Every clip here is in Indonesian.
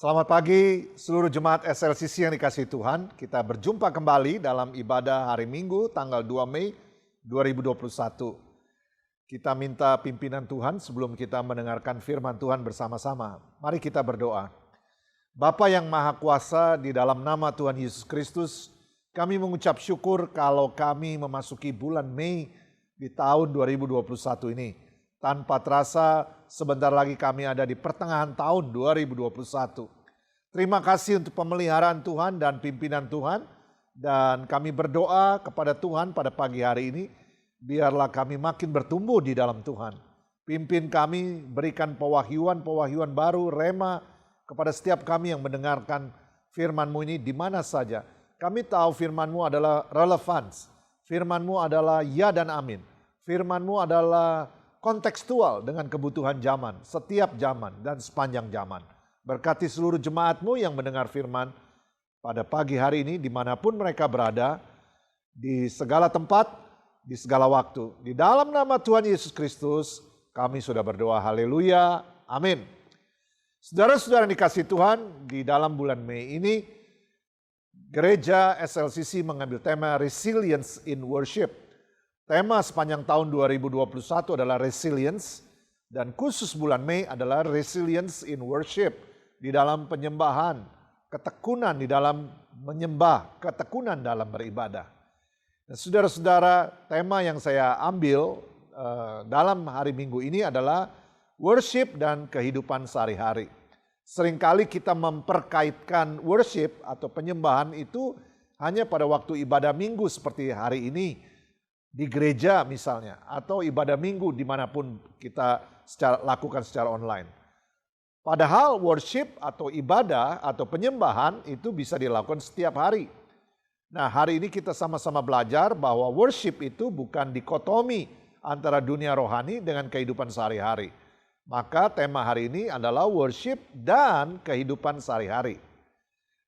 Selamat pagi seluruh jemaat SLCC yang dikasihi Tuhan. Kita berjumpa kembali dalam ibadah hari Minggu tanggal 2 Mei 2021. Kita minta pimpinan Tuhan sebelum kita mendengarkan firman Tuhan bersama-sama. Mari kita berdoa. Bapa yang Maha Kuasa, di dalam nama Tuhan Yesus Kristus, kami mengucap syukur kalau kami memasuki bulan Mei di tahun 2021 ini. Tanpa terasa sebentar lagi kami ada di pertengahan tahun 2021. Terima kasih untuk pemeliharaan Tuhan dan pimpinan Tuhan. Dan kami berdoa kepada Tuhan pada pagi hari ini, biarlah kami makin bertumbuh di dalam Tuhan. Pimpin kami, berikan pewahyuan baru, rema kepada setiap kami yang mendengarkan firman-Mu ini di mana saja. Kami tahu firman-Mu adalah relevan, firman-Mu adalah ya dan amin. Firman-Mu adalah kontekstual dengan kebutuhan zaman, setiap zaman dan sepanjang zaman. Berkati seluruh jemaat-Mu yang mendengar firman pada pagi hari ini dimanapun mereka berada, di segala tempat, di segala waktu. Di dalam nama Tuhan Yesus Kristus kami sudah berdoa, haleluya, amin. Saudara-saudara yang dikasihi Tuhan, di dalam bulan Mei ini Gereja SLCC mengambil tema Resilience in Worship. Tema sepanjang tahun 2021 adalah resilience dan khusus bulan Mei adalah resilience in worship, di dalam penyembahan, ketekunan di dalam menyembah, ketekunan dalam beribadah. Dan saudara-saudara, tema yang saya ambil dalam hari Minggu ini adalah worship dan kehidupan sehari-hari. Seringkali kita memperkaitkan worship atau penyembahan itu hanya pada waktu ibadah minggu seperti hari ini, di gereja misalnya, atau ibadah minggu dimanapun kita lakukan secara online. Padahal worship atau ibadah atau penyembahan itu bisa dilakukan setiap hari. Nah, hari ini kita sama-sama belajar bahwa worship itu bukan dikotomi antara dunia rohani dengan kehidupan sehari-hari. Maka tema hari ini adalah worship dan kehidupan sehari-hari.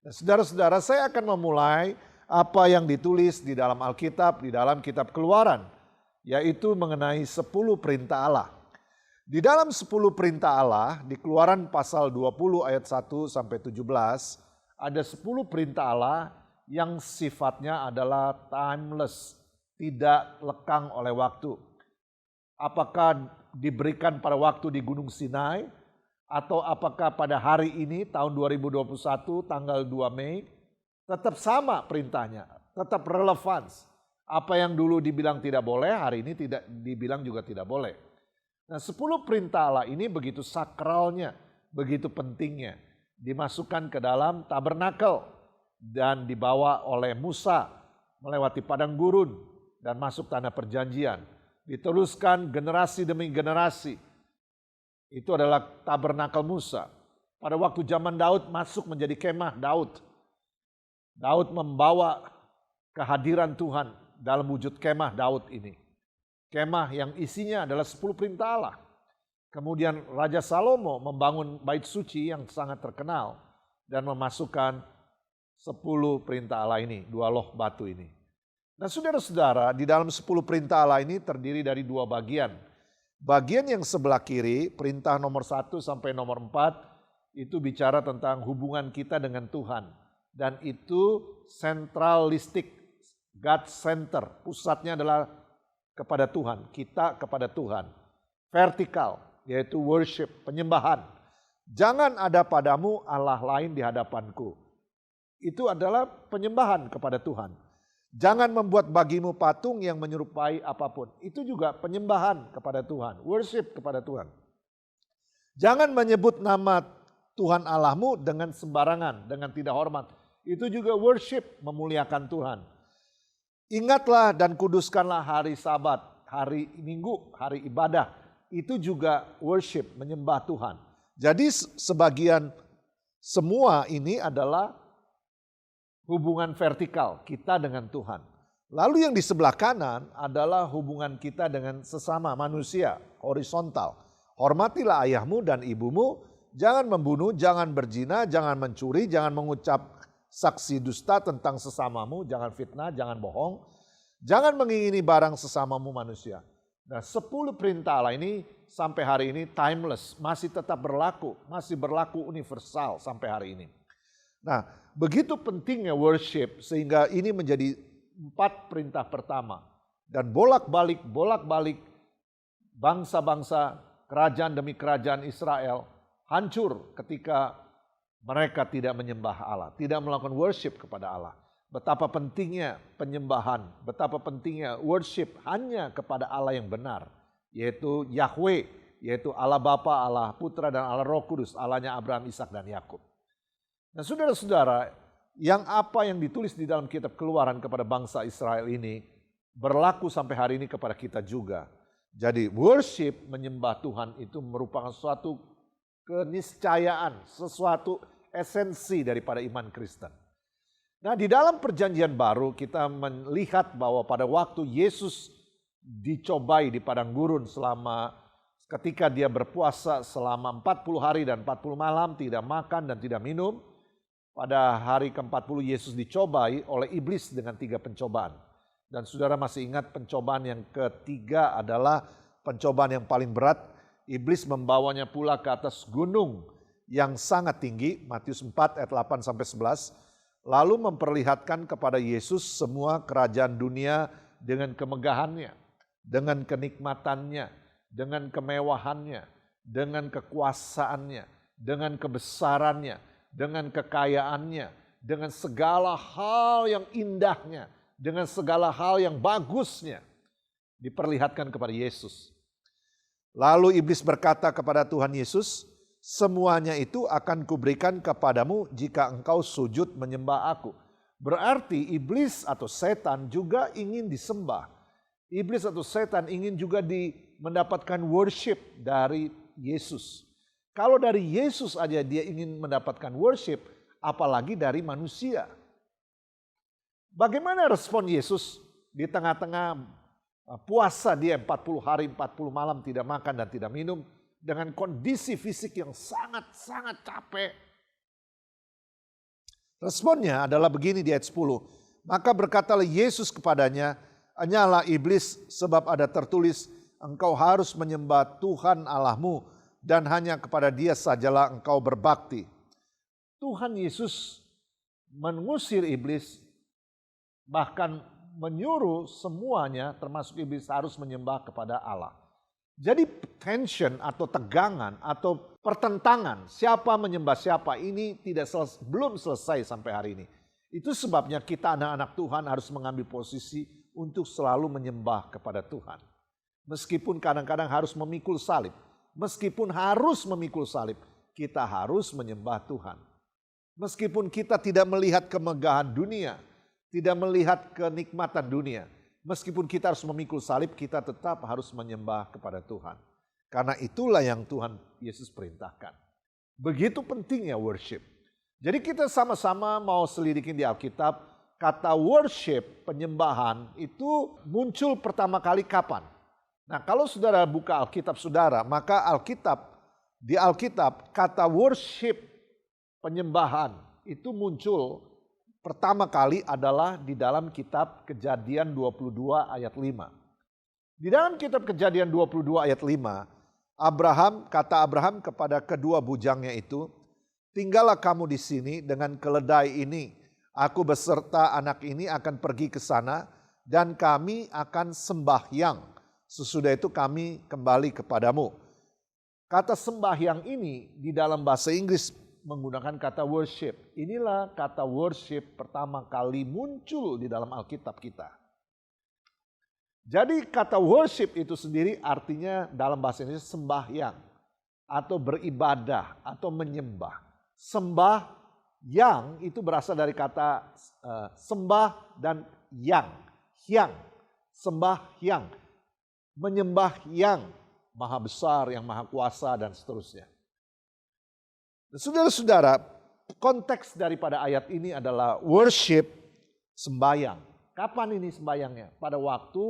Nah, saudara-saudara, saya akan memulai apa yang ditulis di dalam Alkitab, di dalam kitab Keluaran, yaitu mengenai 10 perintah Allah. Di dalam 10 perintah Allah, di Keluaran pasal 20 ayat 1 sampai 17, ada 10 perintah Allah yang sifatnya adalah timeless, tidak lekang oleh waktu. Apakah diberikan pada waktu di Gunung Sinai, atau apakah pada hari ini tahun 2021 tanggal 2 Mei, tetap sama perintahnya, tetap relevan. Apa yang dulu dibilang tidak boleh, hari ini tidak dibilang juga tidak boleh. Nah, 10 perintah Allah ini begitu sakralnya, begitu pentingnya. Dimasukkan ke dalam tabernakel dan dibawa oleh Musa melewati padang gurun dan masuk tanah perjanjian. Diteruskan generasi demi generasi. Itu adalah tabernakel Musa. Pada waktu zaman Daud masuk menjadi kemah Daud. Daud membawa kehadiran Tuhan dalam wujud kemah Daud ini. Kemah yang isinya adalah 10 perintah Allah. Kemudian Raja Salomo membangun bait suci yang sangat terkenal dan memasukkan 10 perintah Allah ini, 2 loh batu ini. Nah, saudara-saudara, di dalam 10 perintah Allah ini terdiri dari 2 bagian. Bagian yang sebelah kiri, perintah nomor 1 sampai nomor 4, itu bicara tentang hubungan kita dengan Tuhan. Dan itu sentralistik, God center, pusatnya adalah kepada Tuhan, kita kepada Tuhan. Vertikal, yaitu worship, penyembahan. Jangan ada padamu Allah lain di hadapanku. Itu adalah penyembahan kepada Tuhan. Jangan membuat bagimu patung yang menyerupai apapun. Itu juga penyembahan kepada Tuhan, worship kepada Tuhan. Jangan menyebut nama Tuhan Allahmu dengan sembarangan, dengan tidak hormat. Itu juga worship, memuliakan Tuhan. Ingatlah dan kuduskanlah hari Sabat, hari Minggu, hari ibadah. Itu juga worship, menyembah Tuhan. Jadi sebagian semua ini adalah hubungan vertikal kita dengan Tuhan. Lalu yang di sebelah kanan adalah hubungan kita dengan sesama manusia, horizontal. Hormatilah ayahmu dan ibumu, jangan membunuh, jangan berzina, jangan mencuri, jangan mengucap saksi dusta tentang sesamamu, jangan fitnah, jangan bohong, jangan mengingini barang sesamamu manusia. Nah, 10 perintah Allah ini sampai hari ini timeless, masih tetap berlaku, masih berlaku universal sampai hari ini. Nah, begitu pentingnya worship sehingga ini menjadi 4 perintah pertama. Dan bolak-balik bangsa-bangsa, kerajaan demi kerajaan Israel hancur ketika mereka tidak menyembah Allah, tidak melakukan worship kepada Allah. Betapa pentingnya penyembahan, betapa pentingnya worship hanya kepada Allah yang benar, yaitu Yahweh, yaitu Allah Bapa, Allah Putra, dan Allah Roh Kudus, Allahnya Abraham, Ishak, dan Yakub. Nah, saudara-saudara, apa yang ditulis di dalam kitab Keluaran kepada bangsa Israel ini berlaku sampai hari ini kepada kita juga. Jadi worship, menyembah Tuhan itu merupakan suatu keniscayaan, sesuatu esensi daripada iman Kristen. Nah, di dalam perjanjian baru kita melihat bahwa pada waktu Yesus dicobai di padang gurun ketika dia berpuasa selama 40 hari dan 40 malam, tidak makan dan tidak minum. Pada hari ke-40 Yesus dicobai oleh iblis dengan 3 pencobaan. Dan saudara masih ingat pencobaan yang ketiga adalah pencobaan yang paling berat. Iblis membawanya pula ke atas gunung yang sangat tinggi, Matius 4 ayat 8-11. Lalu memperlihatkan kepada Yesus semua kerajaan dunia dengan kemegahannya, dengan kenikmatannya, dengan kemewahannya, dengan kekuasaannya, dengan kebesarannya, dengan kekayaannya, dengan segala hal yang indahnya, dengan segala hal yang bagusnya diperlihatkan kepada Yesus. Lalu iblis berkata kepada Tuhan Yesus, "Semuanya itu akan kuberikan kepadamu jika engkau sujud menyembah aku." Berarti iblis atau setan juga ingin disembah. Iblis atau setan ingin juga mendapatkan worship dari Yesus. Kalau dari Yesus aja dia ingin mendapatkan worship, apalagi dari manusia. Bagaimana respon Yesus di tengah-tengah puasa dia 40 hari 40 malam tidak makan dan tidak minum, dengan kondisi fisik yang sangat-sangat capek. Responnya adalah begini di ayat 10. Maka berkatalah Yesus kepadanya, "Enyalah iblis, sebab ada tertulis, engkau harus menyembah Tuhan Allahmu dan hanya kepada Dia sajalah engkau berbakti." Tuhan Yesus mengusir iblis, bahkan menyuruh semuanya termasuk iblis harus menyembah kepada Allah. Jadi tension atau tegangan atau pertentangan siapa menyembah siapa ini belum selesai sampai hari ini. Itu sebabnya kita anak-anak Tuhan harus mengambil posisi untuk selalu menyembah kepada Tuhan. Meskipun kadang-kadang harus memikul salib. Meskipun harus memikul salib, kita harus menyembah Tuhan. Meskipun kita tidak melihat kemegahan dunia, tidak melihat kenikmatan dunia, meskipun kita harus memikul salib, kita tetap harus menyembah kepada Tuhan. Karena itulah yang Tuhan Yesus perintahkan. Begitu pentingnya worship. Jadi kita sama-sama mau selidikin di Alkitab, kata worship, penyembahan itu muncul pertama kali kapan? Nah, kalau saudara buka Alkitab saudara, maka di Alkitab kata worship, penyembahan itu muncul pertama kali adalah di dalam kitab Kejadian 22 ayat 5. Di dalam kitab Kejadian 22 ayat 5, kata Abraham kepada kedua bujangnya itu, "Tinggallah kamu di sini dengan keledai ini. Aku beserta anak ini akan pergi ke sana dan kami akan sembahyang. Sesudah itu kami kembali kepadamu." Kata sembahyang ini di dalam bahasa Inggris menggunakan kata worship. Inilah kata worship pertama kali muncul di dalam Alkitab kita. Jadi kata worship itu sendiri artinya dalam bahasa Indonesia sembahyang atau beribadah atau menyembah. Sembahyang itu berasal dari kata sembah dan hyang, sembahyang, menyembah yang maha besar, yang maha kuasa dan seterusnya. Saudara-saudara, konteks daripada ayat ini adalah worship, sembahyang. Kapan ini sembahyangnya? Pada waktu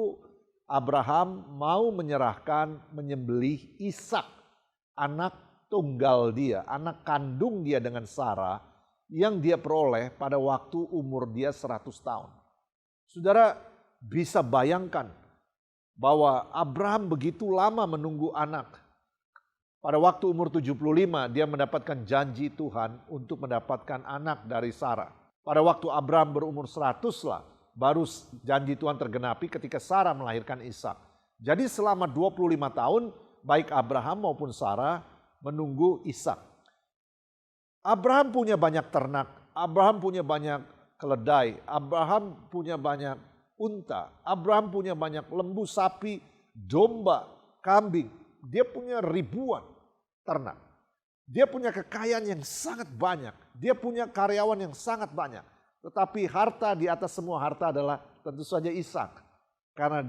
Abraham mau menyembelih Ishak, anak tunggal dia, anak kandung dia dengan Sarah, yang dia peroleh pada waktu umur dia 100 tahun. Saudara bisa bayangkan bahwa Abraham begitu lama menunggu anak. Pada waktu umur 75 dia mendapatkan janji Tuhan untuk mendapatkan anak dari Sarah. Pada waktu Abraham berumur 100 lah baru janji Tuhan tergenapi ketika Sarah melahirkan Ishak. Jadi selama 25 tahun baik Abraham maupun Sarah menunggu Ishak. Abraham punya banyak ternak, Abraham punya banyak keledai, Abraham punya banyak unta, Abraham punya banyak lembu, sapi, domba, kambing. Dia punya ribuan ternak. Dia punya kekayaan yang sangat banyak. Dia punya karyawan yang sangat banyak. Tetapi harta di atas semua harta adalah tentu saja Ishak. Karena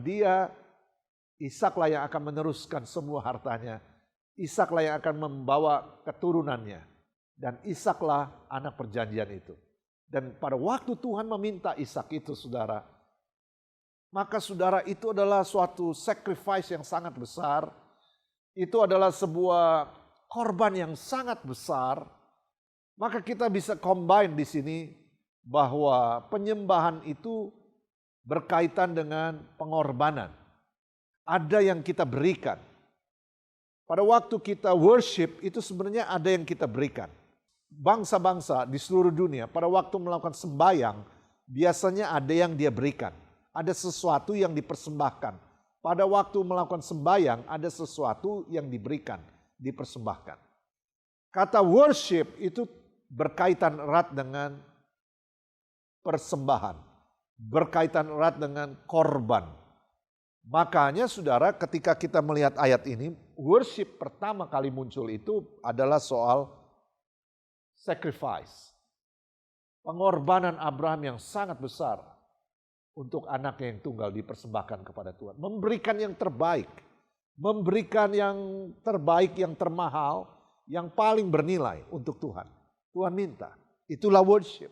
Ishaklah yang akan meneruskan semua hartanya. Ishaklah yang akan membawa keturunannya. Dan Ishaklah anak perjanjian itu. Dan pada waktu Tuhan meminta Ishak itu saudara, maka saudara itu adalah suatu sacrifice yang sangat besar. Itu adalah sebuah korban yang sangat besar. Maka kita bisa combine di sini bahwa penyembahan itu berkaitan dengan pengorbanan. Ada yang kita berikan. Pada waktu kita worship itu sebenarnya ada yang kita berikan. Bangsa-bangsa di seluruh dunia pada waktu melakukan sembahyang biasanya ada yang dia berikan. Ada sesuatu yang dipersembahkan. Pada waktu melakukan sembahyang ada sesuatu yang diberikan, dipersembahkan. Kata worship itu berkaitan erat dengan persembahan. Berkaitan erat dengan korban. Makanya saudara ketika kita melihat ayat ini, worship pertama kali muncul itu adalah soal sacrifice. Pengorbanan Abraham yang sangat besar untuk anaknya yang tunggal dipersembahkan kepada Tuhan. Memberikan yang terbaik. Memberikan yang terbaik, yang termahal, yang paling bernilai untuk Tuhan. Tuhan minta. Itulah worship.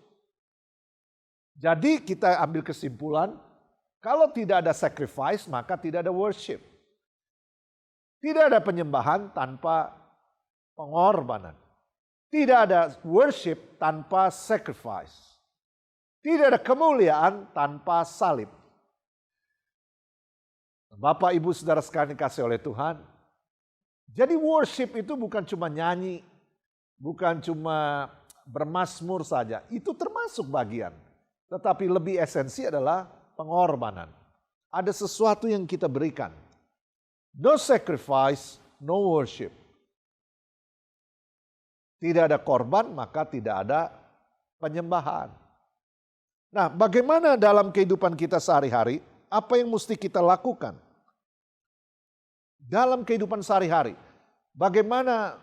Jadi kita ambil kesimpulan, kalau tidak ada sacrifice maka tidak ada worship. Tidak ada penyembahan tanpa pengorbanan. Tidak ada worship tanpa sacrifice. Tidak ada kemuliaan tanpa salib. Bapak, Ibu, Saudara sekalian dikasihi oleh Tuhan. Jadi worship itu bukan cuma nyanyi, bukan cuma bermazmur saja. Itu termasuk bagian. Tetapi lebih esensi adalah pengorbanan. Ada sesuatu yang kita berikan. No sacrifice, no worship. Tidak ada korban, maka tidak ada penyembahan. Nah, bagaimana dalam kehidupan kita sehari-hari? Apa yang mesti kita lakukan? Dalam kehidupan sehari-hari, bagaimana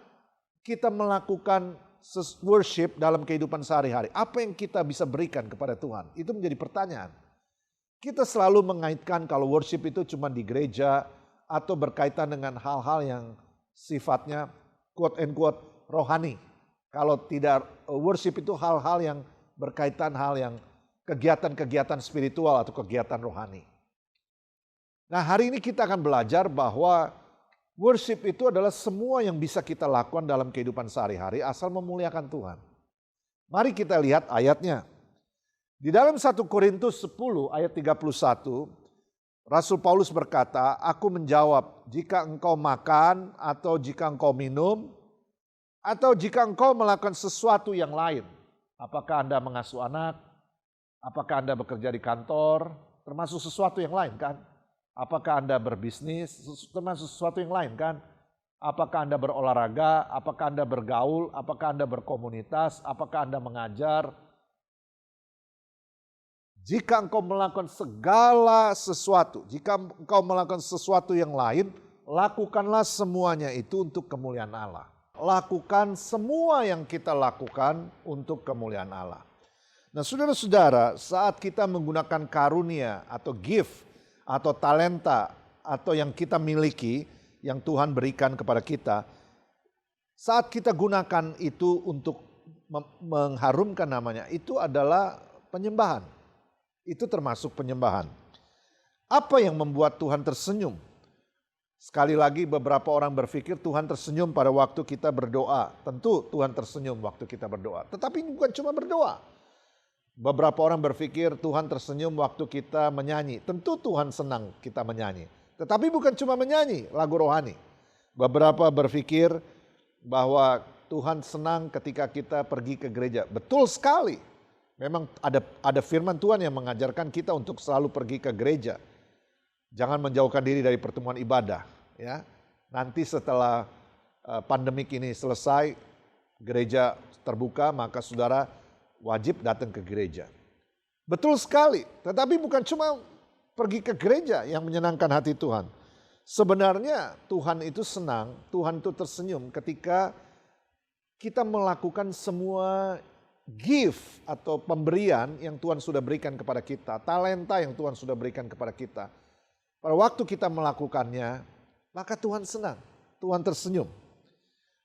kita melakukan worship dalam kehidupan sehari-hari? Apa yang kita bisa berikan kepada Tuhan? Itu menjadi pertanyaan. Kita selalu mengaitkan kalau worship itu cuma di gereja atau berkaitan dengan hal-hal yang sifatnya quote and quote rohani. Kalau tidak worship itu hal-hal yang berkaitan kegiatan-kegiatan spiritual atau kegiatan rohani. Nah, hari ini kita akan belajar bahwa worship itu adalah semua yang bisa kita lakukan dalam kehidupan sehari-hari asal memuliakan Tuhan. Mari kita lihat ayatnya. Di dalam 1 Korintus 10 ayat 31, Rasul Paulus berkata, "Aku menjawab, jika engkau makan atau jika engkau minum, atau jika engkau melakukan sesuatu yang lain, apakah Anda mengasuh anak, apakah Anda bekerja di kantor, termasuk sesuatu yang lain kan? Apakah Anda berbisnis, termasuk sesuatu yang lain kan? Apakah Anda berolahraga, apakah Anda bergaul, apakah Anda berkomunitas, apakah Anda mengajar? Jika engkau melakukan segala sesuatu, jika engkau melakukan sesuatu yang lain, lakukanlah semuanya itu untuk kemuliaan Allah." Lakukan semua yang kita lakukan untuk kemuliaan Allah. Nah, saudara-saudara, saat kita menggunakan karunia atau gift atau talenta atau yang kita miliki, yang Tuhan berikan kepada kita, saat kita gunakan itu untuk mengharumkan namanya, itu adalah penyembahan. Itu termasuk penyembahan. Apa yang membuat Tuhan tersenyum? Sekali lagi beberapa orang berpikir Tuhan tersenyum pada waktu kita berdoa. Tentu Tuhan tersenyum waktu kita berdoa. Tetapi ini bukan cuma berdoa. Beberapa orang berpikir Tuhan tersenyum waktu kita menyanyi. Tentu Tuhan senang kita menyanyi. Tetapi bukan cuma menyanyi lagu rohani. Beberapa berpikir bahwa Tuhan senang ketika kita pergi ke gereja. Betul sekali. Memang ada firman Tuhan yang mengajarkan kita untuk selalu pergi ke gereja. Jangan menjauhkan diri dari pertemuan ibadah. Ya, nanti setelah pandemik ini selesai, gereja terbuka, maka saudara wajib datang ke gereja. Betul sekali, tetapi bukan cuma pergi ke gereja yang menyenangkan hati Tuhan. Sebenarnya Tuhan itu senang, Tuhan itu tersenyum ketika kita melakukan semua gift atau pemberian yang Tuhan sudah berikan kepada kita, talenta yang Tuhan sudah berikan kepada kita. Pada waktu kita melakukannya, maka Tuhan senang, Tuhan tersenyum.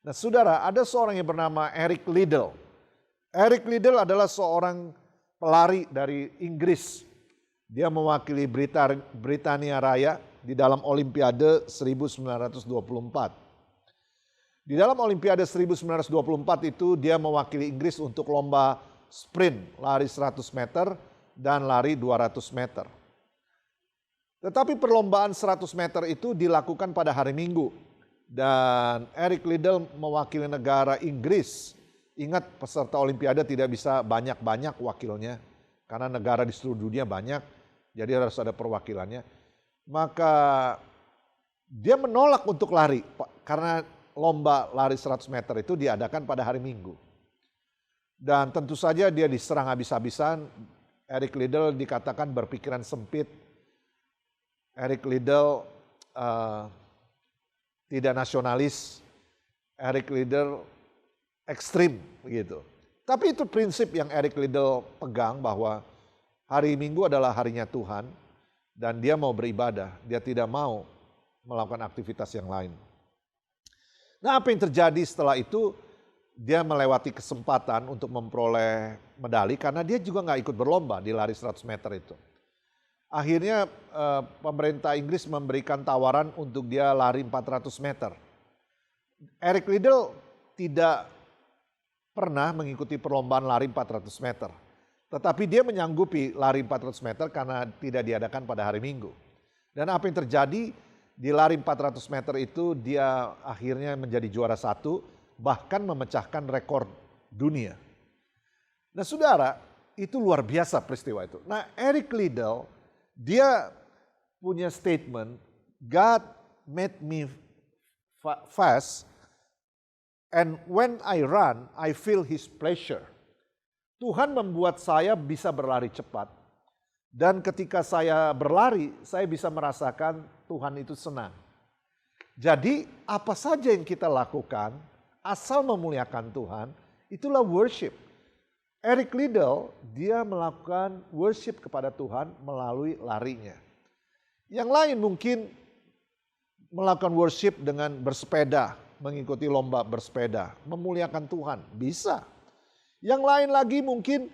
Nah saudara, ada seorang yang bernama Eric Liddell. Eric Liddell adalah seorang pelari dari Inggris. Dia mewakili Britania Raya di dalam Olimpiade 1924. Di dalam Olimpiade 1924 itu dia mewakili Inggris untuk lomba sprint, lari 100 meter dan lari 200 meter. Tetapi perlombaan 100 meter itu dilakukan pada hari Minggu. Dan Eric Liddell mewakili negara Inggris. Ingat, peserta Olimpiade tidak bisa banyak-banyak wakilnya. Karena negara di seluruh dunia banyak, jadi harus ada perwakilannya. Maka dia menolak untuk lari karena lomba lari 100 meter itu diadakan pada hari Minggu. Dan tentu saja dia diserang habis-habisan. Eric Liddell dikatakan berpikiran sempit. Eric Liddell tidak nasionalis. Eric Liddell ekstrim begitu. Tapi itu prinsip yang Eric Liddell pegang bahwa hari Minggu adalah harinya Tuhan dan dia mau beribadah. Dia tidak mau melakukan aktivitas yang lain. Nah apa yang terjadi setelah itu, dia melewati kesempatan untuk memperoleh medali karena dia juga nggak ikut berlomba di lari 100 meter itu. Akhirnya pemerintah Inggris memberikan tawaran untuk dia lari 400 meter. Eric Liddell tidak pernah mengikuti perlombaan lari 400 meter. Tetapi dia menyanggupi lari 400 meter karena tidak diadakan pada hari Minggu. Dan apa yang terjadi? Di lari 400 meter itu dia akhirnya menjadi juara 1, bahkan memecahkan rekor dunia. Nah saudara, itu luar biasa peristiwa itu. Nah Eric Liddell, dia punya statement, God made me fast and when I run, I feel his pleasure. Tuhan membuat saya bisa berlari cepat. Dan ketika saya berlari, saya bisa merasakan Tuhan itu senang. Jadi apa saja yang kita lakukan, asal memuliakan Tuhan, itulah worship. Eric Liddell, dia melakukan worship kepada Tuhan melalui larinya. Yang lain mungkin melakukan worship dengan bersepeda, mengikuti lomba bersepeda, memuliakan Tuhan, bisa. Yang lain lagi mungkin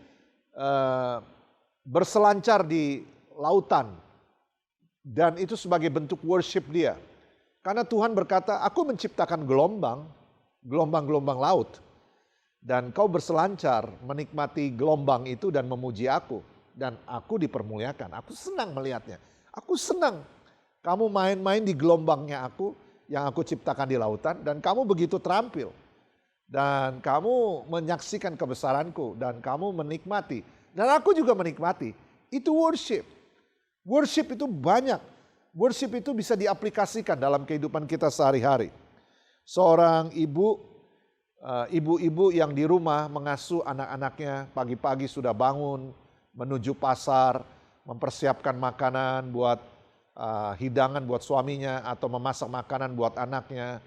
berselancar di lautan. Dan itu sebagai bentuk worship dia. Karena Tuhan berkata, aku menciptakan gelombang-gelombang laut. Dan kau berselancar menikmati gelombang itu dan memuji aku. Dan aku dipermuliakan, aku senang melihatnya. Aku senang kamu main-main di gelombangnya aku yang aku ciptakan di lautan. Dan kamu begitu terampil. Dan kamu menyaksikan kebesaranku dan kamu menikmati. Dan aku juga menikmati. Itu worship. Worship itu banyak. Worship itu bisa diaplikasikan dalam kehidupan kita sehari-hari. Seorang ibu-ibu yang di rumah mengasuh anak-anaknya, pagi-pagi sudah bangun, menuju pasar, mempersiapkan makanan buat hidangan buat suaminya atau memasak makanan buat anaknya.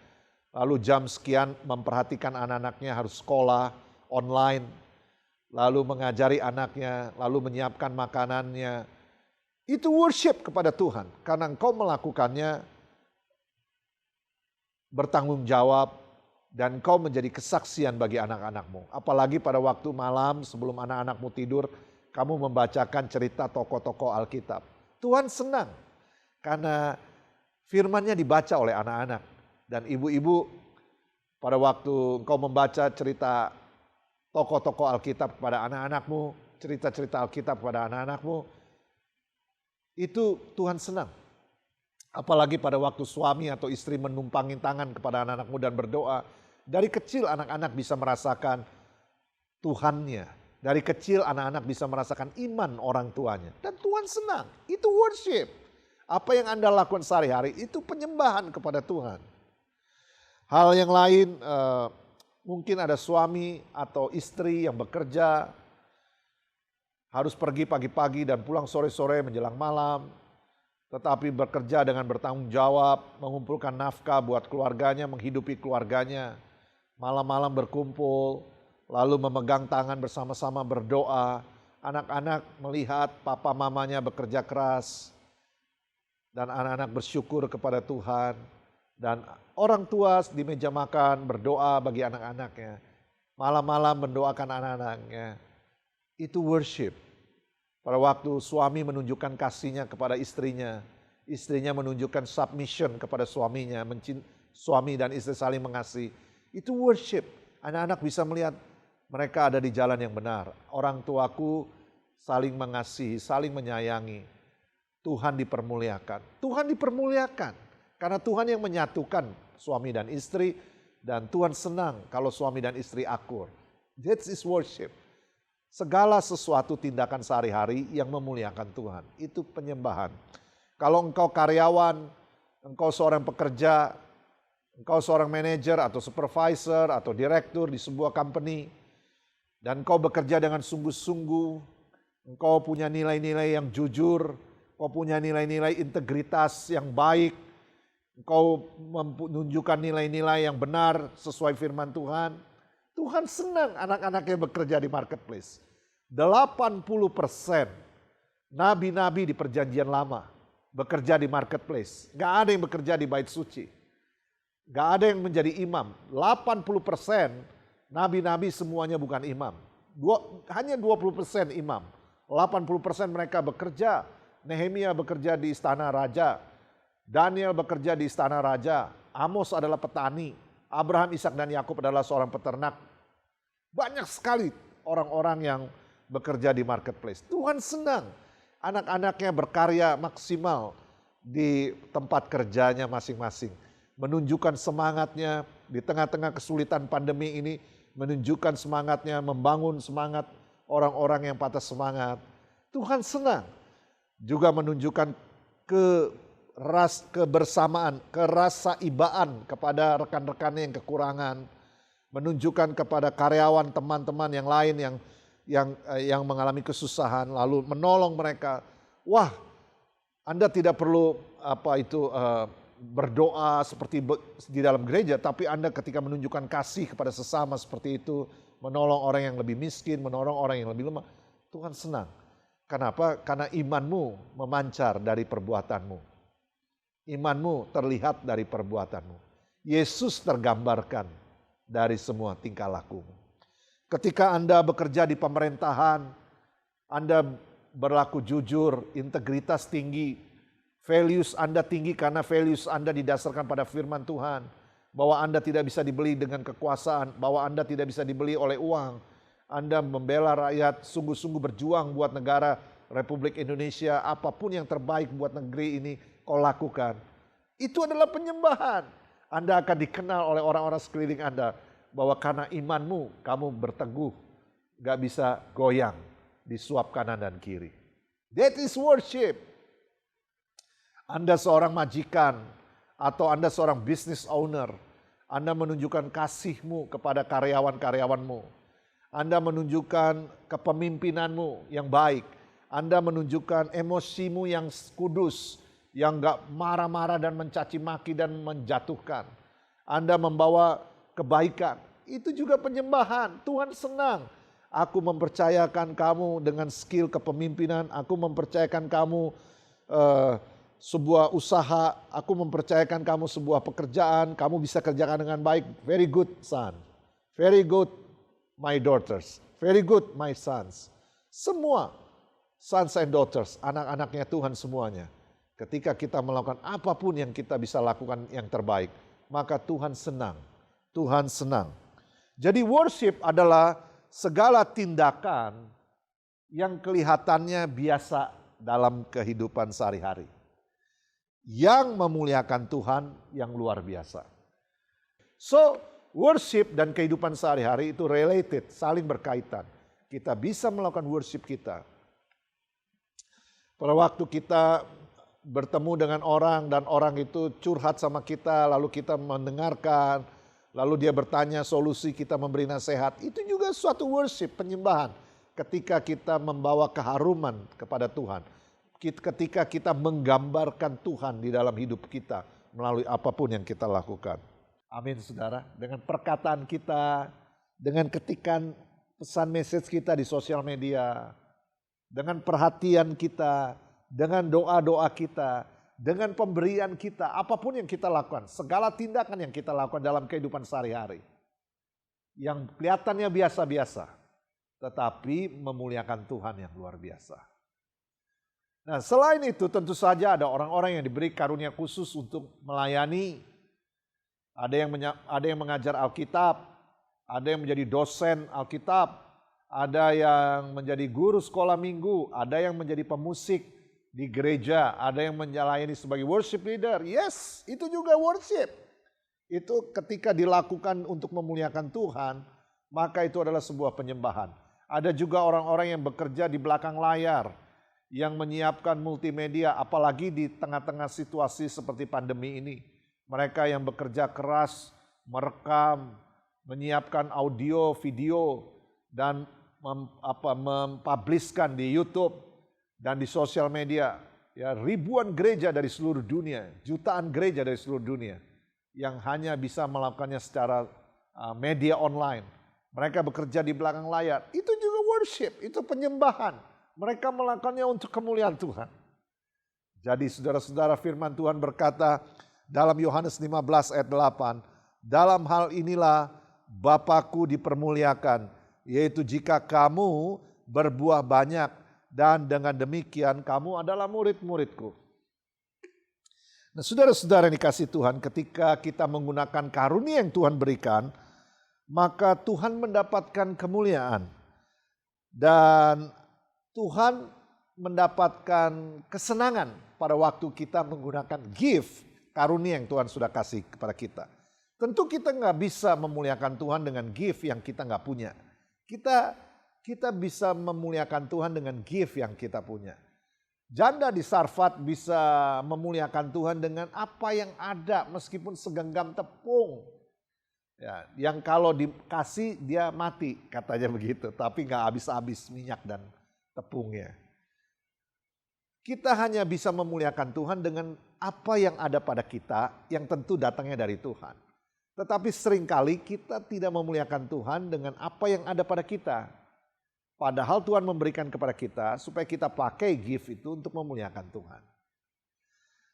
Lalu jam sekian memperhatikan anak-anaknya harus sekolah online. Lalu mengajari anaknya, lalu menyiapkan makanannya. Itu worship kepada Tuhan. Karena engkau melakukannya bertanggung jawab dan engkau menjadi kesaksian bagi anak-anakmu. Apalagi pada waktu malam sebelum anak-anakmu tidur, kamu membacakan cerita tokoh-tokoh Alkitab. Tuhan senang karena firman-Nya dibaca oleh anak-anak. Dan ibu-ibu pada waktu engkau membaca cerita tokoh-tokoh Alkitab kepada anak-anakmu, cerita-cerita Alkitab kepada anak-anakmu, itu Tuhan senang. Apalagi pada waktu suami atau istri menumpangin tangan kepada anak-anakmu dan berdoa. Dari kecil anak-anak bisa merasakan Tuhannya. Dari kecil anak-anak bisa merasakan iman orang tuanya. Dan Tuhan senang, itu worship. Apa yang Anda lakukan sehari-hari itu penyembahan kepada Tuhan. Hal yang lain, mungkin ada suami atau istri yang bekerja, harus pergi pagi-pagi dan pulang sore-sore menjelang malam, tetapi bekerja dengan bertanggung jawab, mengumpulkan nafkah buat keluarganya, menghidupi keluarganya, malam-malam berkumpul, lalu memegang tangan bersama-sama berdoa. Anak-anak melihat papa mamanya bekerja keras, dan anak-anak bersyukur kepada Tuhan. Dan orang tua di meja makan berdoa bagi anak-anaknya. Malam-malam mendoakan anak-anaknya. Itu worship. Pada waktu suami menunjukkan kasihnya kepada istrinya. Istrinya menunjukkan submission kepada suaminya. Suami dan istri saling mengasihi. Itu worship. Anak-anak bisa melihat mereka ada di jalan yang benar. Orang tuaku saling mengasihi, saling menyayangi. Tuhan dipermuliakan. Tuhan dipermuliakan. Karena Tuhan yang menyatukan suami dan istri. Dan Tuhan senang kalau suami dan istri akur. That is worship. Segala sesuatu tindakan sehari-hari yang memuliakan Tuhan. Itu penyembahan. Kalau engkau karyawan, engkau seorang pekerja, engkau seorang manajer atau supervisor atau direktur di sebuah company, dan engkau bekerja dengan sungguh-sungguh, engkau punya nilai-nilai yang jujur, engkau punya nilai-nilai integritas yang baik, engkau menunjukkan nilai-nilai yang benar sesuai firman Tuhan, Tuhan senang anak-anaknya bekerja di marketplace. 80% nabi-nabi di perjanjian lama bekerja di marketplace. Gak ada yang bekerja di bait suci. Gak ada yang menjadi imam. 80% nabi-nabi semuanya bukan imam. Hanya 20% imam. 80% mereka bekerja. Nehemia bekerja di istana raja. Daniel bekerja di istana raja. Amos adalah petani. Abraham, Ishak dan Yakub adalah seorang peternak. Banyak sekali orang-orang yang bekerja di marketplace. Tuhan senang anak-anaknya berkarya maksimal di tempat kerjanya masing-masing. Menunjukkan semangatnya di tengah-tengah kesulitan pandemi ini. Menunjukkan semangatnya, membangun semangat orang-orang yang patah semangat. Tuhan senang. Juga menunjukkan kebersamaan, kerasaibaan kepada rekan-rekannya yang kekurangan, menunjukkan kepada karyawan teman-teman yang lain yang mengalami kesusahan, lalu menolong mereka. Wah, Anda tidak perlu berdoa seperti di dalam gereja, tapi Anda ketika menunjukkan kasih kepada sesama seperti itu, menolong orang yang lebih miskin, menolong orang yang lebih lemah, Tuhan senang. Kenapa? Karena imanmu memancar dari perbuatanmu. Imanmu terlihat dari perbuatanmu. Yesus tergambarkan dari semua tingkah lakumu. Ketika Anda bekerja di pemerintahan, Anda berlaku jujur, integritas tinggi, values Anda tinggi karena values Anda didasarkan pada firman Tuhan. Bahwa Anda tidak bisa dibeli dengan kekuasaan, bahwa Anda tidak bisa dibeli oleh uang. Anda membela rakyat, sungguh-sungguh berjuang buat negara Republik Indonesia, apapun yang terbaik buat negeri ini kau lakukan. Itu adalah penyembahan. Anda akan dikenal oleh orang-orang sekeliling Anda bahwa karena imanmu kamu berteguh, gak bisa goyang di suap kanan dan kiri. That is worship. Anda seorang majikan atau Anda seorang business owner, Anda menunjukkan kasihmu kepada karyawan-karyawanmu. Anda menunjukkan kepemimpinanmu yang baik. Anda menunjukkan emosimu yang kudus, yang gak marah-marah dan mencaci maki dan menjatuhkan. Anda membawa kebaikan. Itu juga penyembahan. Tuhan senang. Aku mempercayakan kamu dengan skill kepemimpinan. Aku mempercayakan kamu sebuah usaha. Aku mempercayakan kamu sebuah pekerjaan. Kamu bisa kerjakan dengan baik. Very good son. Very good my daughters. Very good my sons. Semua sons and daughters, anak-anaknya Tuhan semuanya. Ketika kita melakukan apapun yang kita bisa lakukan yang terbaik, maka Tuhan senang. Tuhan senang. Jadi worship adalah segala tindakan yang kelihatannya biasa dalam kehidupan sehari-hari. yang memuliakan Tuhan yang luar biasa. So, worship dan kehidupan sehari-hari itu related, saling berkaitan. Kita bisa melakukan worship kita. Pada waktu kita bertemu dengan orang dan orang itu curhat sama kita, lalu kita mendengarkan, lalu dia bertanya solusi, kita memberi nasihat. Itu juga suatu worship, penyembahan. Ketika kita membawa keharuman kepada Tuhan. Ketika kita menggambarkan Tuhan di dalam hidup kita melalui apapun yang kita lakukan. Amin saudara. Dengan perkataan kita, dengan ketikan pesan message kita di sosial media, dengan perhatian kita, dengan doa-doa kita, dengan pemberian kita, apapun yang kita lakukan, segala tindakan yang kita lakukan dalam kehidupan sehari-hari. Yang kelihatannya biasa-biasa, tetapi memuliakan Tuhan yang luar biasa. Nah, selain itu tentu saja ada orang-orang yang diberi karunia khusus untuk melayani. Ada yang mengajar Alkitab, ada yang menjadi dosen Alkitab, ada yang menjadi guru sekolah minggu, ada yang menjadi pemusik di gereja, ada yang melayani sebagai worship leader. Yes, itu juga worship. Itu ketika dilakukan untuk memuliakan Tuhan, maka itu adalah sebuah penyembahan. Ada juga orang-orang yang bekerja di belakang layar, yang menyiapkan multimedia, apalagi di tengah-tengah situasi seperti pandemi ini. Mereka yang bekerja keras, merekam, menyiapkan audio, video, dan mempublishkan di YouTube dan di sosial media. Ya, ribuan gereja dari seluruh dunia, jutaan gereja dari seluruh dunia yang hanya bisa melakukannya secara media online. Mereka bekerja di belakang layar. Itu juga worship, itu penyembahan. Mereka melakukannya untuk kemuliaan Tuhan. Jadi saudara-saudara, firman Tuhan berkata dalam Yohanes 15 ayat 8, dalam hal inilah Bapa-Ku dipermuliakan, yaitu jika kamu berbuah banyak dan dengan demikian kamu adalah murid-murid-Ku. Nah, saudara-saudara yang dikasihi Tuhan, ketika kita menggunakan karunia yang Tuhan berikan, maka Tuhan mendapatkan kemuliaan. Dan Tuhan mendapatkan kesenangan pada waktu kita menggunakan gift, karunia yang Tuhan sudah kasih kepada kita. Tentu kita nggak bisa memuliakan Tuhan dengan gift yang kita nggak punya. Kita bisa memuliakan Tuhan dengan gift yang kita punya. Janda di Sarfat bisa memuliakan Tuhan dengan apa yang ada meskipun segenggam tepung. Ya, yang kalau dikasih dia mati katanya begitu, tapi nggak habis-habis minyak dan tepungnya. Kita hanya bisa memuliakan Tuhan dengan apa yang ada pada kita yang tentu datangnya dari Tuhan. Tetapi seringkali kita tidak memuliakan Tuhan dengan apa yang ada pada kita. Padahal Tuhan memberikan kepada kita supaya kita pakai gift itu untuk memuliakan Tuhan.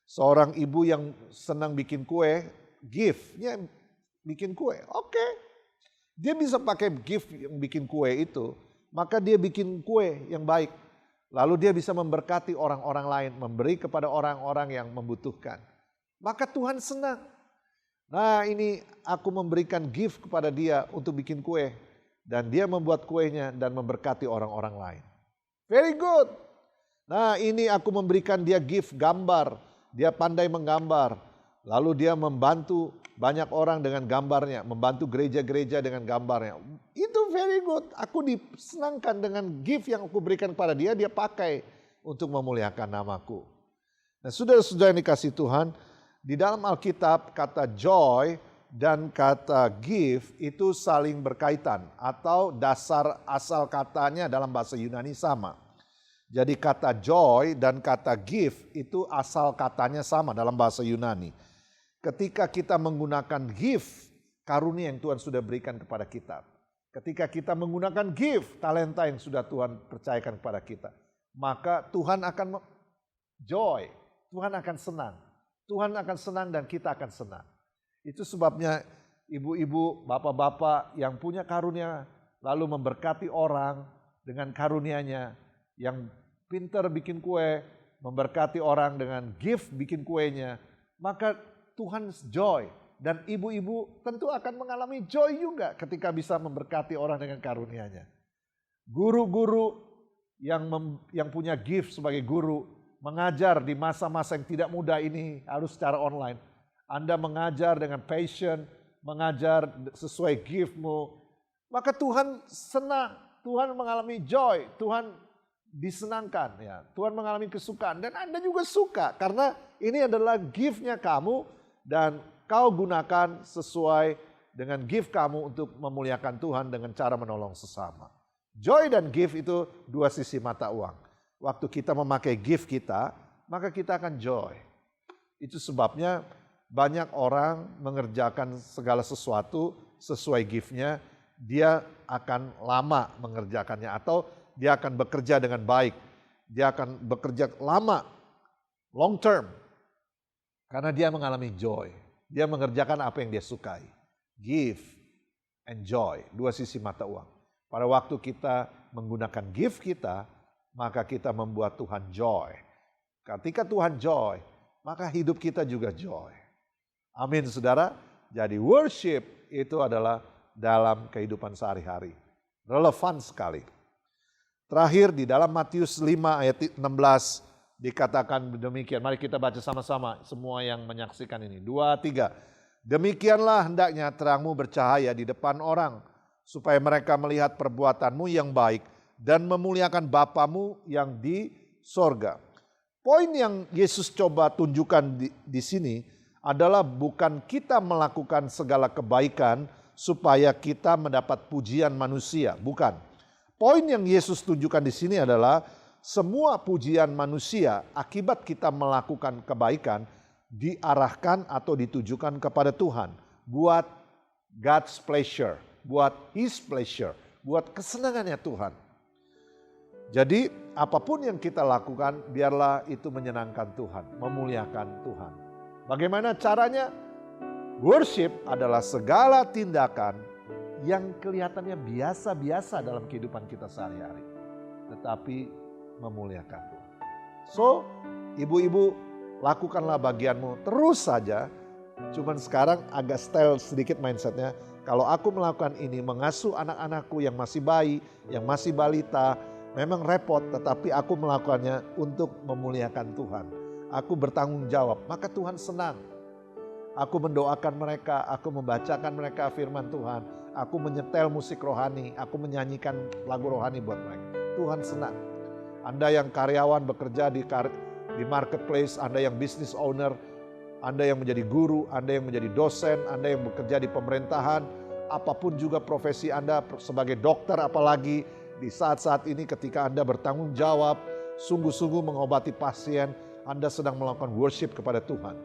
Seorang ibu yang senang bikin kue, giftnya bikin kue. Oke. Dia bisa pakai gift yang bikin kue itu. Maka dia bikin kue yang baik. Lalu dia bisa memberkati orang-orang lain, memberi kepada orang-orang yang membutuhkan. Maka Tuhan senang. Nah, ini aku memberikan gift kepada dia untuk bikin kue. Dan dia membuat kuenya dan memberkati orang-orang lain. Very good. Nah, ini aku memberikan dia gift gambar. Dia pandai menggambar. Lalu dia membantu banyak orang dengan gambarnya, membantu gereja-gereja dengan gambarnya. Itu very good. Aku disenangkan dengan gift yang aku berikan kepada dia, dia pakai untuk memuliakan namaku. Nah, saudara-saudara yang dikasihi Tuhan, di dalam Alkitab kata joy dan kata gift itu saling berkaitan atau dasar asal katanya dalam bahasa Yunani sama. Jadi kata joy dan kata gift itu asal katanya sama dalam bahasa Yunani. Ketika kita menggunakan gift, karunia yang Tuhan sudah berikan kepada kita. Ketika kita menggunakan gift, talenta yang sudah Tuhan percayakan kepada kita. Maka Tuhan akan joy, Tuhan akan senang. Tuhan akan senang dan kita akan senang. Itu sebabnya ibu-ibu, bapak-bapak yang punya karunia lalu memberkati orang dengan karunianya. Yang pintar bikin kue, memberkati orang dengan gift bikin kuenya. Maka Tuhan joy dan ibu-ibu tentu akan mengalami joy juga ketika bisa memberkati orang dengan karunia-Nya. Guru-guru yang punya gift sebagai guru mengajar di masa-masa yang tidak mudah ini harus secara online. Anda mengajar dengan passion, mengajar sesuai gift-mu, maka Tuhan senang, Tuhan mengalami joy, Tuhan disenangkan, ya. Tuhan mengalami kesukaan dan Anda juga suka karena ini adalah gift-nya kamu dan kau gunakan sesuai dengan gift kamu untuk memuliakan Tuhan dengan cara menolong sesama. Joy dan gift itu dua sisi mata uang. Waktu kita memakai gift kita, maka kita akan joy. Itu sebabnya banyak orang mengerjakan segala sesuatu sesuai gift-nya, dia akan lama mengerjakannya atau dia akan bekerja dengan baik. Dia akan bekerja lama, long term. Karena dia mengalami joy. Dia mengerjakan apa yang dia sukai. Give and joy, dua sisi mata uang. Pada waktu kita menggunakan gift kita, maka kita membuat Tuhan joy. Ketika Tuhan joy, maka hidup kita juga joy. Amin saudara. Jadi worship itu adalah dalam kehidupan sehari-hari. Relevan sekali. Terakhir di dalam Matius 5 ayat 16 dikatakan demikian. Mari kita baca sama-sama semua yang menyaksikan ini. 2, 3. Demikianlah hendaknya terangmu bercahaya di depan orang, supaya mereka melihat perbuatanmu yang baik dan memuliakan Bapamu yang di sorga. Poin yang Yesus coba tunjukkan di sini adalah bukan kita melakukan segala kebaikan supaya kita mendapat pujian manusia, bukan. Poin yang Yesus tunjukkan di sini adalah semua pujian manusia akibat kita melakukan kebaikan diarahkan atau ditujukan kepada Tuhan, buat God's pleasure, buat His pleasure, buat kesenangannya Tuhan. Jadi apapun yang kita lakukan biarlah itu menyenangkan Tuhan, memuliakan Tuhan. Bagaimana caranya? Worship adalah segala tindakan yang kelihatannya biasa-biasa dalam kehidupan kita sehari-hari, tetapi memuliakan Tuhan. So, ibu-ibu, lakukanlah bagianmu terus saja. Cuman sekarang agak style sedikit mindsetnya. Kalau aku melakukan ini, mengasuh anak-anakku yang masih bayi, yang masih balita, memang repot, tetapi aku melakukannya untuk memuliakan Tuhan. Aku bertanggung jawab, maka Tuhan senang. Aku mendoakan mereka, aku membacakan mereka firman Tuhan. Aku menyetel musik rohani, aku menyanyikan lagu rohani buat mereka. Tuhan senang. Anda yang karyawan bekerja di marketplace, Anda yang business owner, Anda yang menjadi guru, Anda yang menjadi dosen, Anda yang bekerja di pemerintahan, apapun juga profesi Anda sebagai dokter, apalagi di saat-saat ini ketika Anda bertanggung jawab, sungguh-sungguh mengobati pasien, Anda sedang melakukan worship kepada Tuhan.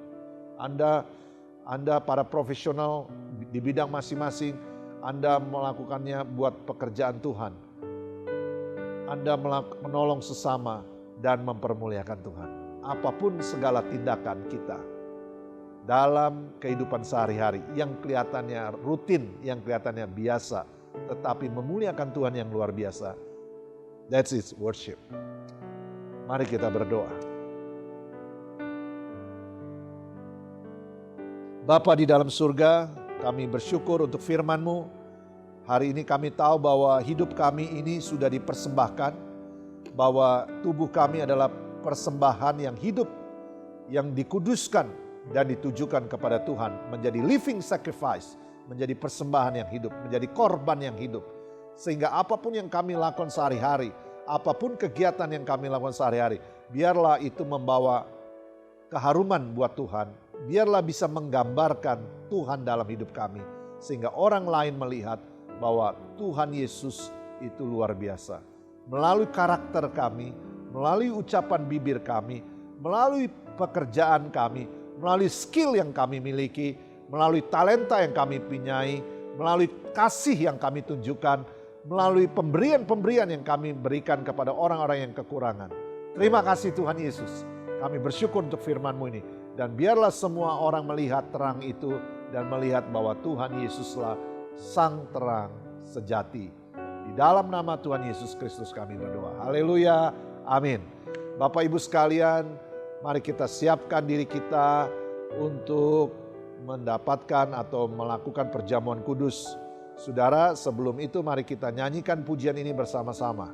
Anda para profesional di bidang masing-masing, Anda melakukannya buat pekerjaan Tuhan. Anda menolong sesama dan mempermuliakan Tuhan. Apapun segala tindakan kita dalam kehidupan sehari-hari yang kelihatannya rutin, yang kelihatannya biasa, tetapi memuliakan Tuhan yang luar biasa. That's it, worship. Mari kita berdoa. Bapa di dalam surga, kami bersyukur untuk firman-Mu. Hari ini kami tahu bahwa hidup kami ini sudah dipersembahkan, bahwa tubuh kami adalah persembahan yang hidup, yang dikuduskan dan ditujukan kepada Tuhan, menjadi living sacrifice, menjadi persembahan yang hidup, menjadi korban yang hidup. Sehingga apapun yang kami lakukan sehari-hari, apapun kegiatan yang kami lakukan sehari-hari, biarlah itu membawa keharuman buat Tuhan, biarlah bisa menggambarkan Tuhan dalam hidup kami, sehingga orang lain melihat bahwa Tuhan Yesus itu luar biasa. Melalui karakter kami, melalui ucapan bibir kami, melalui pekerjaan kami, melalui skill yang kami miliki, melalui talenta yang kami punyai, melalui kasih yang kami tunjukkan, melalui pemberian-pemberian yang kami berikan kepada orang-orang yang kekurangan. Terima kasih Tuhan Yesus. Kami bersyukur untuk firman-Mu ini. Dan biarlah semua orang melihat terang itu dan melihat bahwa Tuhan Yesuslah Sang terang sejati. Di dalam nama Tuhan Yesus Kristus kami berdoa. Haleluya. Amin. Bapak Ibu sekalian, mari kita siapkan diri kita untuk mendapatkan atau melakukan perjamuan kudus. Saudara, sebelum itu mari kita nyanyikan pujian ini bersama-sama.